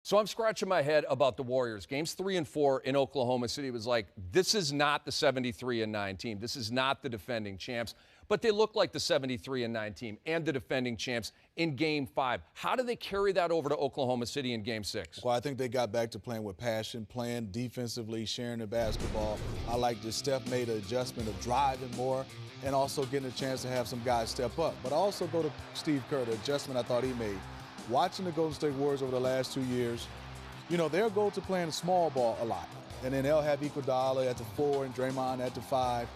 So I'm scratching my head about the Warriors. Games 3 and 4 in Oklahoma City was like, this is not the 73-9 team. This is not the defending champs. But they look like the 73-9 team and the defending champs in Game 5. How do they carry that over to Oklahoma City in Game 6? Well, I think they got back to playing with passion, playing defensively, sharing the basketball. I like that Steph made an adjustment of driving more and also getting a chance to have some guys step up. But I also go to Steve Kerr, the adjustment I thought he made. Watching the Golden State Warriors over the last 2 years, you know, they'll go to playing small ball a lot. And then they'll have Iguodala at the 4 and Draymond at the 5.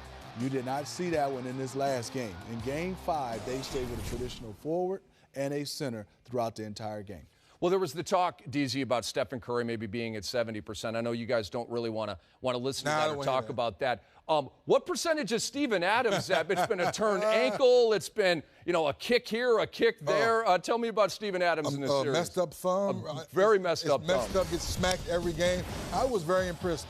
You did not see that one in this last game. In Game 5, they stayed with a traditional forward and a center throughout the entire game. Well, there was the talk, DZ, about Stephen Curry maybe being at 70%. I know you guys don't really want to listen to that or talk about that. What percentage is Steven Adams at? It's been a turned ankle. It's been, a kick here, a kick there. Tell me about Steven Adams in this series. Messed up thumb. Very messed up thumb. Messed up, gets smacked every game. I was very impressed.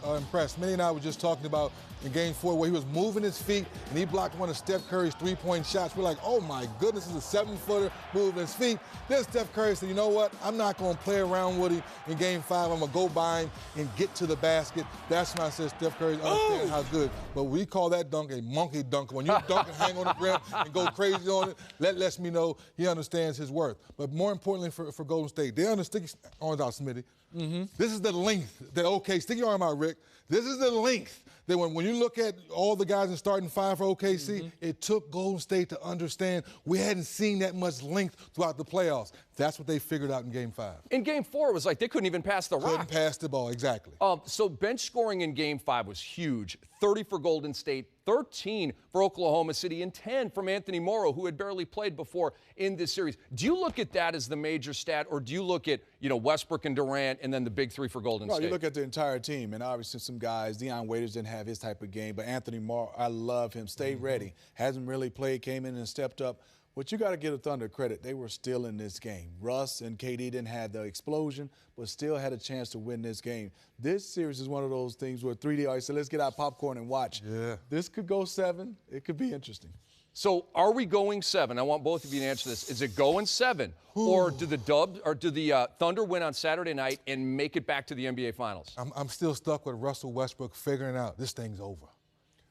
Minnie and I were just talking about in Game 4 where he was moving his feet and he blocked one of Steph Curry's three-point shots. We're like, oh my goodness, this is a 7-footer moving his feet. Then Steph Curry said, you know what? I'm not going to play around with him in Game 5. I'm going to go by him and get to the basket. That's when I said Steph Curry understands how good. But we call that dunk a monkey dunk. When you dunk and hang on the rim and go crazy on it, that lets me know he understands his worth. But more importantly for Golden State, they understand. Arms out, Smitty. This is the length that, okay, stick your arm out, Rick. This is the length that when you look at all the guys in starting 5 for OKC, it took Golden State to understand we hadn't seen that much length throughout the playoffs. That's what they figured out in Game 5. In Game 4, it was like they couldn't even pass the rock. Couldn't pass the ball, exactly. So bench scoring in Game 5 was huge. 30 for Golden State, 13 for Oklahoma City, and 10 from Anthony Morrow, who had barely played before in this series. Do you look at that as the major stat, or do you look at, Westbrook and Durant and then the big 3 for Golden State? You look at the entire team, and obviously some guys, Deion Waiters didn't have his type of game, but Anthony Morrow, I love him. Stayed ready. Hasn't really played, came in and stepped up. But you got to give the Thunder credit. They were still in this game. Russ and KD didn't have the explosion, but still had a chance to win this game. This series is one of those things where 3D always said, let's get our popcorn and watch. Yeah. This could go 7. It could be interesting. So are we going 7? I want both of you to answer this. Is it going 7? Or do the Thunder win on Saturday night and make it back to the NBA Finals? I'm still stuck with Russell Westbrook figuring out this thing's over.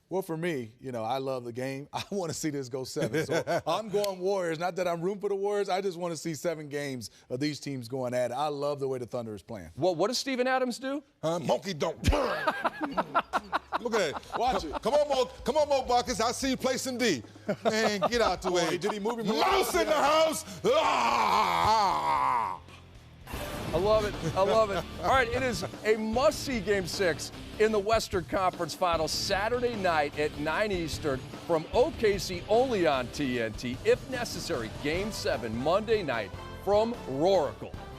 Well, for me, I love the game. I want to see this go 7. So I'm going Warriors. Not that I'm rooting for the Warriors. I just want to see 7 games of these teams going at it. I love the way the Thunder is playing. Well, what does Steven Adams do? Monkey dunk. Look at it. Watch it. Come on, Mo Buckets. I see you play some D. Man, get out the way. Did he move him? Mouse in the house. I love it. I love it. All right, it is a must-see Game 6 in the Western Conference Finals Saturday night at 9 Eastern from OKC only on TNT. If necessary, Game 7 Monday night from Roracle.